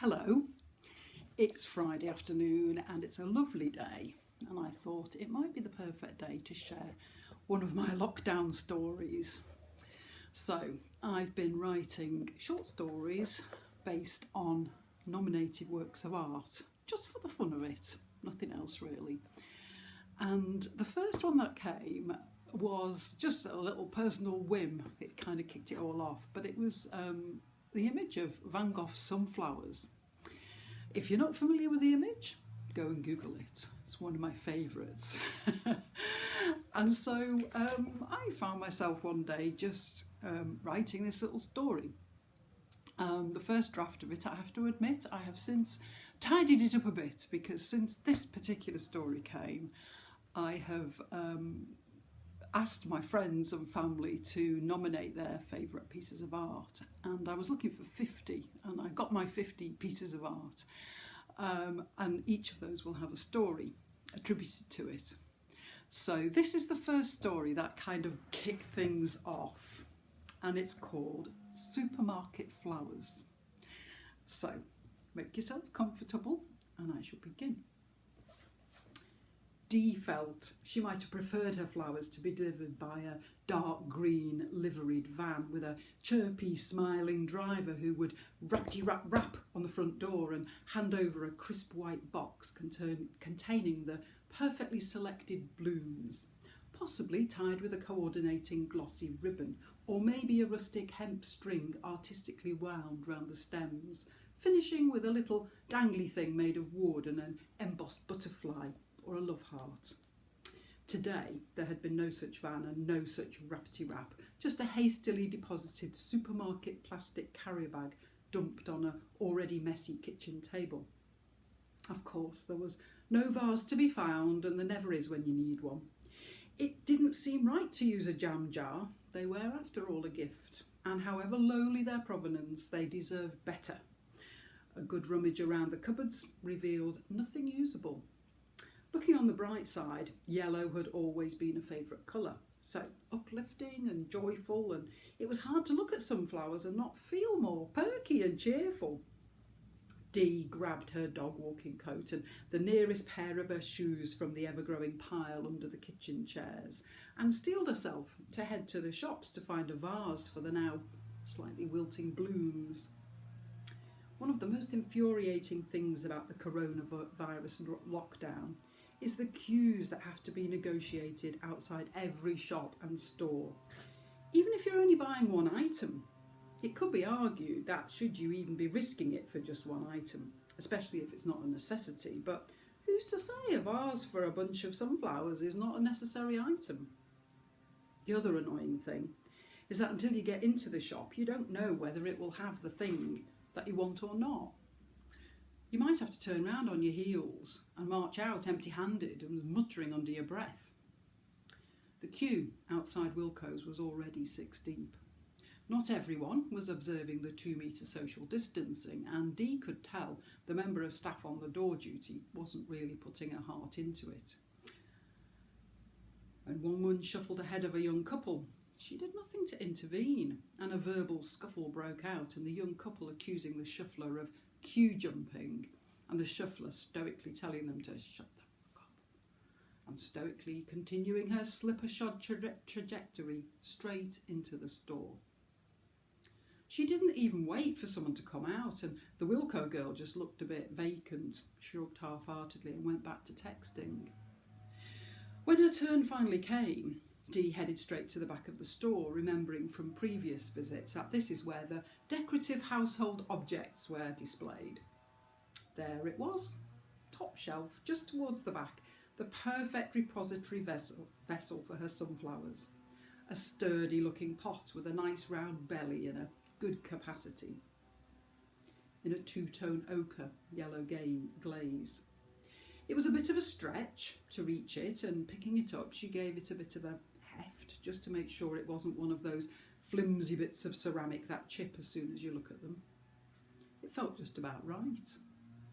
Hello, it's Friday afternoon and it's a lovely day, and I thought it might be the perfect day to share one of my lockdown stories. So I've been writing short stories based on nominated works of art, just for the fun of it, nothing else really. And the first one that came was just a little personal whim. It kind of kicked it all off, but it was the image of Van Gogh's Sunflowers. If you're not familiar with the image, go and Google it. It's one of my favourites. And so I found myself one day just writing this little story. The first draft of it, I have to admit, I have since tidied it up a bit, because since this particular story came, I have asked my friends and family to nominate their favourite pieces of art, and I was looking for 50, and I got my 50 pieces of art, and each of those will have a story attributed to it. So this is the first story that kind of kicked things off, and it's called Supermarket Flowers. So make yourself comfortable and I shall begin. Dee felt she might have preferred her flowers to be delivered by a dark green liveried van with a chirpy smiling driver who would rap on the front door and hand over a crisp white box containing the perfectly selected blooms, possibly tied with a coordinating glossy ribbon, or maybe a rustic hemp string artistically wound round the stems, finishing with a little dangly thing made of wood and an embossed butterfly or a love heart. Today there had been no such van and no such rappity-rap, just a hastily deposited supermarket plastic carrier bag dumped on a already messy kitchen table. Of course there was no vase to be found, and there never is when you need one. It didn't seem right to use a jam jar. They were after all a gift, and however lowly their provenance, they deserved better. A good rummage around the cupboards revealed nothing usable. Looking on the bright side, yellow had always been a favourite colour, so uplifting and joyful, and it was hard to look at sunflowers and not feel more perky and cheerful. Dee grabbed her dog walking coat and the nearest pair of her shoes from the ever-growing pile under the kitchen chairs, and steeled herself to head to the shops to find a vase for the now slightly wilting blooms. One of the most infuriating things about the coronavirus lockdown is the queues that have to be negotiated outside every shop and store. Even if you're only buying one item, it could be argued that should you even be risking it for just one item, especially if it's not a necessity, but who's to say a vase for a bunch of sunflowers is not a necessary item? The other annoying thing is that until you get into the shop, you don't know whether it will have the thing that you want or not. You might have to turn round on your heels and march out empty-handed and muttering under your breath. The queue outside Wilko's was already 6 deep. Not everyone was observing the 2-metre social distancing, and Dee could tell the member of staff on the door duty wasn't really putting her heart into it. When one woman shuffled ahead of a young couple, she did nothing to intervene, and a verbal scuffle broke out, and the young couple accusing the shuffler of queue jumping, and the shuffler stoically telling them to shut the fuck up, and stoically continuing her slipper-shod trajectory straight into the store. She didn't even wait for someone to come out, and the Wilko girl just looked a bit vacant, shrugged half-heartedly and went back to texting. When her turn finally came, Dee headed straight to the back of the store, remembering from previous visits that this is where the decorative household objects were displayed. There it was, top shelf, just towards the back, the perfect repository vessel for her sunflowers. A sturdy-looking pot with a nice round belly and a good capacity, in a 2-tone ochre yellow glaze. It was a bit of a stretch to reach it, and picking it up she gave it a bit of a heft just to make sure it wasn't one of those flimsy bits of ceramic that chip as soon as you look at them. It felt just about right.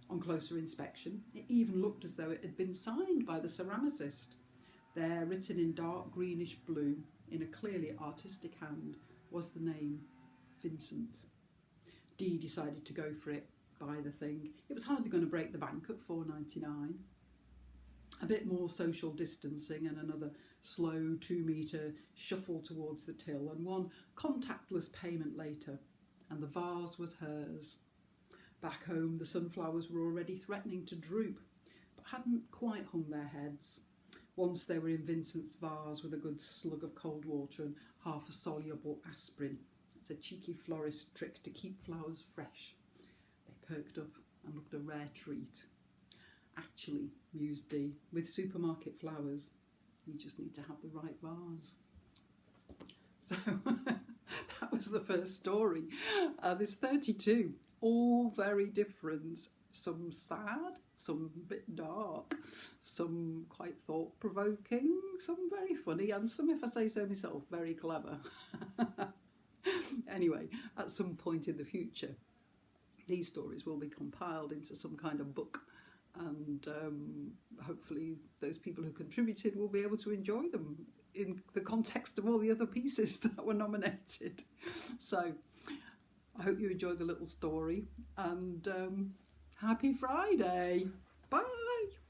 On closer inspection, it even looked as though it had been signed by the ceramicist. There, written in dark greenish blue in a clearly artistic hand, was the name Vincent. Dee decided to go for it, buy the thing. It was hardly going to break the bank at $4.99. A bit more social distancing and another slow 2-metre shuffle towards the till, and one contactless payment later, and the vase was hers. Back home, the sunflowers were already threatening to droop, but hadn't quite hung their heads. Once they were in Vincent's vase with a good slug of cold water and half a soluble aspirin. It's a cheeky florist trick to keep flowers fresh. They perked up and looked a rare treat. Actually, mused Dee, with supermarket flowers, you just need to have the right vase. So that was the first story. There's 32, all very different. Some sad, some a bit dark, some quite thought-provoking, some very funny, and some, if I say so myself, very clever. Anyway, at some point in the future, these stories will be compiled into some kind of book, and hopefully those people who contributed will be able to enjoy them in the context of all the other pieces that were nominated. So I hope you enjoyed the little story, and happy Friday. Bye.